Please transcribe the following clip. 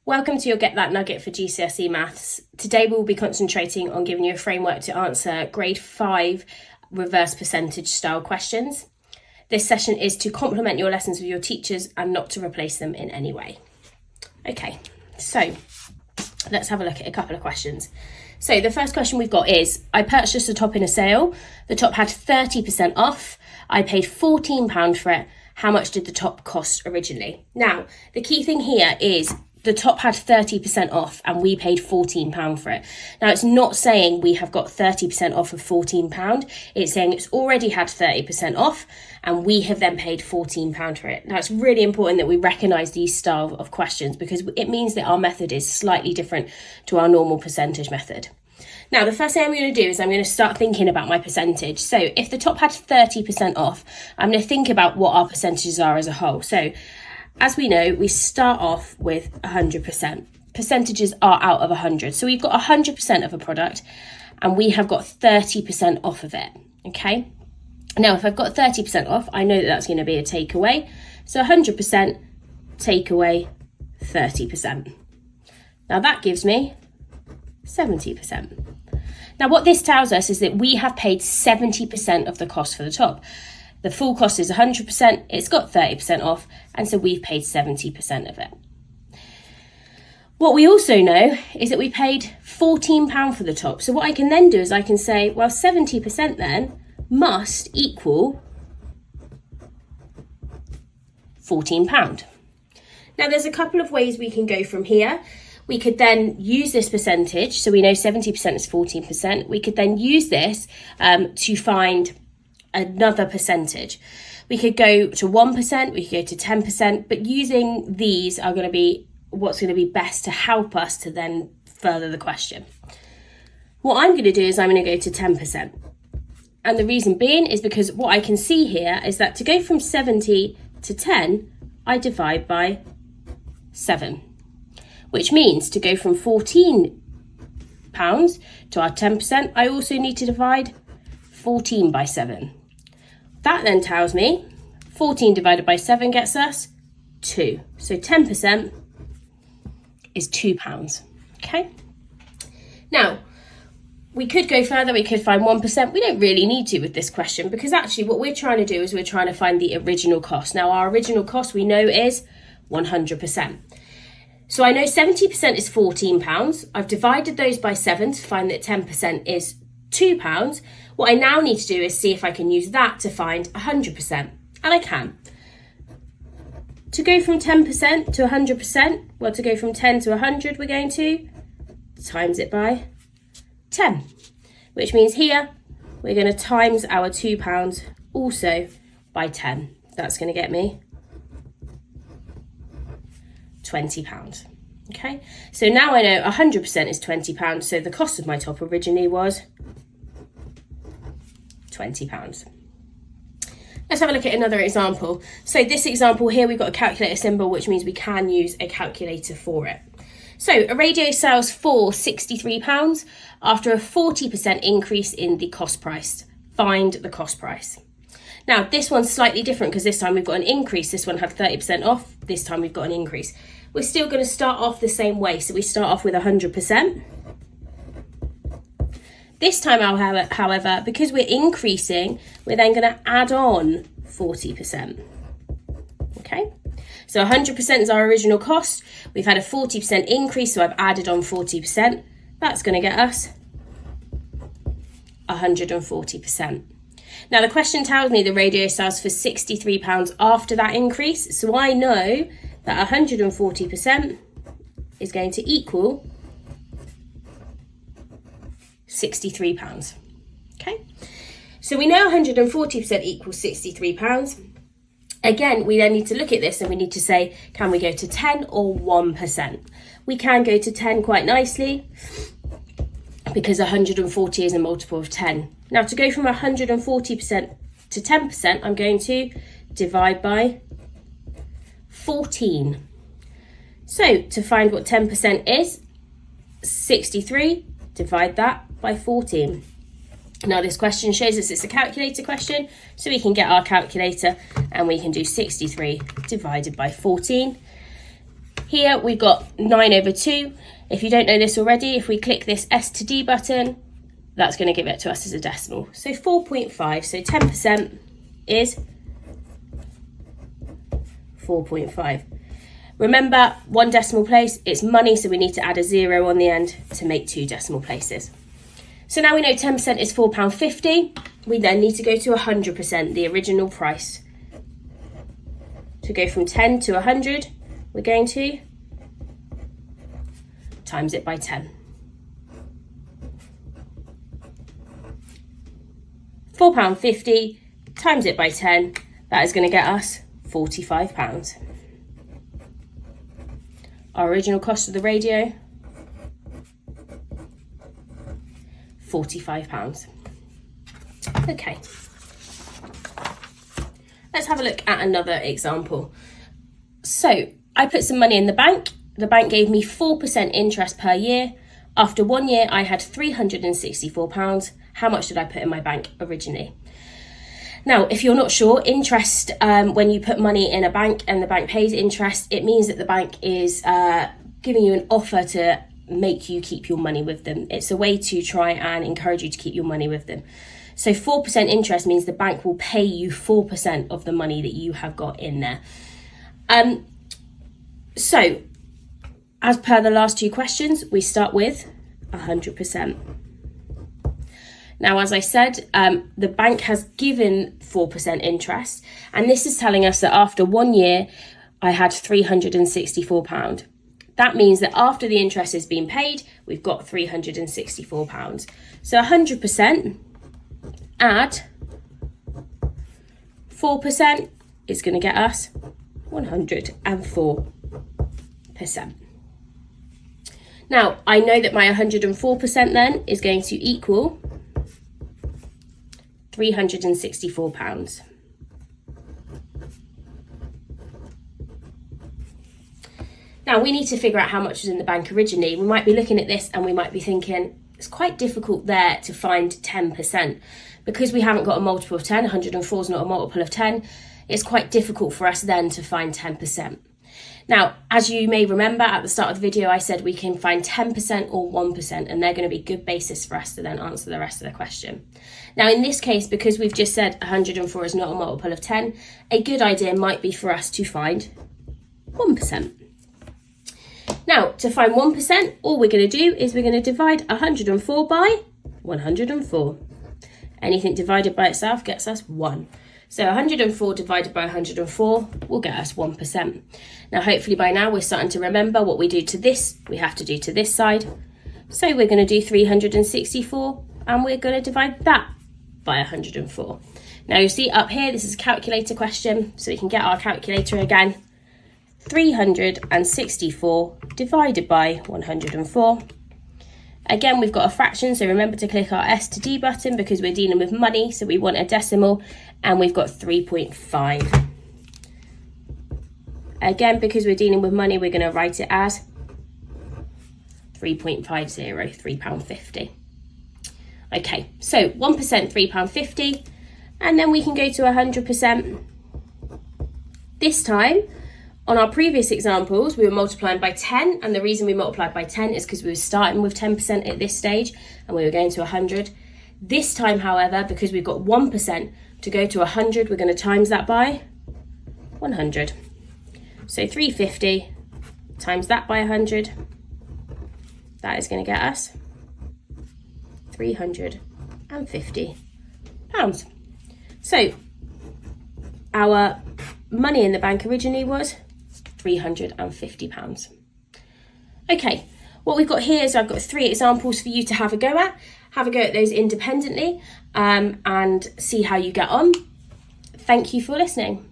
Welcome to your Get That Nugget for GCSE Maths. Today we will be concentrating on giving you a framework to answer grade 5 reverse percentage style questions. This session is to complement your lessons with your teachers and not to replace them in any way. Okay, so let's have a look at a couple of questions. So the first question we've got is, I purchased a top in a sale. The top had 30% off. I paid £14 for it. How much did the top cost originally? Now, the key thing here is the top had 30% off and we paid £14 for it. Now, it's not saying we have got 30% off of £14. It's saying it's already had 30% off and we have then paid £14 for it. Now, it's really important that we recognise these style of questions because it means that our method is slightly different to our normal percentage method. Now, the first thing I'm going to do is I'm going to start thinking about my percentage. So if the top had 30% off, I'm going to think about what our percentages are as a whole. So as we know, we start off with 100%. Percentages are out of 100. So we've got 100% of a product and we have got 30% off of it, okay? Now, if I've got 30% off, I know that that's going to be a takeaway. So 100% take away 30%. Now that gives me 70%. Now what this tells us is that we have paid 70% of the cost for the top. The full cost is 100%, it's got 30% off, and so we've paid 70% of it. What we also know is that we paid £14 for the top. So what I can then do is I can say, well, 70% then must equal £14. Now there's a couple of ways we can go from here. We could then use this percentage, so we know 70% is 14%. We could then use this to find another percentage. We could go to 1%, we could go to 10%, but using these are going to be what's going to be best to help us to then further the question. What I'm going to do is I'm going to go to 10%. And the reason being is because what I can see here is that to go from 70 to 10, I divide by 7. Which means to go from £14 to our 10%, I also need to divide 14 by 7. That then tells me 14 divided by 7 gets us 2. So 10% is £2, okay? Now, we could go further, we could find 1%. We don't really need to with this question because actually what we're trying to do is we're trying to find the original cost. Now, our original cost we know is 100%. So I know 70% is £14. I've divided those by 7 to find that 10% is £2. What I now need to do is see if I can use that to find 100%. And I can. To go from 10% to 100%, well, to go from 10 to 100, we're going to times it by 10. Which means here, we're going to times our £2 also by 10. That's going to get me £20. Okay, so now I know 100% is £20, so the cost of my top originally was £20. Let's have a look at another example. So this example here, we've got a calculator symbol, which means we can use a calculator for it. So a radio sells for £63 after a 40% increase in the cost price. Find the cost price. Now, this one's slightly different because this time we've got an increase. This one had 30% off. This time we've got an increase. We're still going to start off the same way. So we start off with 100%. This time, however, because we're increasing, we're then going to add on 40%. Okay? So 100% is our original cost. We've had a 40% increase, so I've added on 40%. That's going to get us 140%. Now, the question tells me the radio sells for £63 after that increase. So I know that 140% is going to equal £63. Okay? So we know 140% equals £63. Again, we then need to look at this and we need to say, can we go to 10 or 1%? We can go to 10 quite nicely because 140 is a multiple of 10. Now, to go from 140% to 10%, I'm going to divide by 14. So, to find what 10% is, 63, divide that by 14. Now, this question shows us it's a calculator question, so we can get our calculator and we can do 63 divided by 14. Here we've got 9 over 2. If you don't know this already, if we click this S to D button, that's going to give it to us as a decimal. So 4.5, so 10% is 4.5. Remember, 1 decimal place, it's money, so we need to add a 0 on the end to make 2 decimal places. So now we know 10% is £4.50. We then need to go to 100%, the original price. To go from 10 to 100, we're going to times it by 10. £4.50 times it by 10, that is going to get us £45. Our original cost of the radio, £45. Okay, let's have a look at another example. So I put some money in the bank. The bank gave me 4% interest per year. After 1 year, I had £364. How much did I put in my bank originally? Now, if you're not sure, interest, when you put money in a bank and the bank pays interest, it means that the bank is giving you an offer to make you keep your money with them. It's a way to try and encourage you to keep your money with them. So 4% interest means the bank will pay you 4% of the money that you have got in there. So, as per the last 2 questions, we start with 100%. Now, as I said, the bank has given 4% interest, and this is telling us that after 1 year, I had £364. That means that after the interest has been paid, we've got £364. So 100% add 4% is going to get us 104%. Now, I know that my 104% then is going to equal £364. Now, we need to figure out how much was in the bank originally. We might be looking at this and we might be thinking, it's quite difficult there to find 10%. Because we haven't got a multiple of 10, 104 is not a multiple of 10, it's quite difficult for us then to find 10%. Now, as you may remember at the start of the video, I said we can find 10% or 1%, and they're going to be good basis for us to then answer the rest of the question. Now, in this case, because we've just said 104 is not a multiple of 10, a good idea might be for us to find 1%. Now, to find 1%, all we're going to do is we're going to divide 104 by 104. Anything divided by itself gets us 1. So 104 divided by 104 will get us 1%. Now, hopefully by now we're starting to remember what we do to this, we have to do to this side. So we're going to do 364 and we're going to divide that by 104. Now you see up here, this is a calculator question, so we can get our calculator again. 364 divided by 104. Again, we've got a fraction, so remember to click our S to D button because we're dealing with money, so we want a decimal, and we've got 3.5. Again, because we're dealing with money, we're going to write it as 3.50, £3.50. Okay, so 1%, £3.50, and then we can go to 100%. This time, on our previous examples, we were multiplying by 10, and the reason we multiplied by 10 is because we were starting with 10% at this stage, and we were going to 100. This time, however, because we've got 1%, to go to 100, we're going to times that by 100. So 350 times that by 100, that is going to get us £350. So our money in the bank originally was £350. Okay, what we've got here is I've got 3 examples for you to have a go at. Have a go at those independently and see how you get on. Thank you for listening.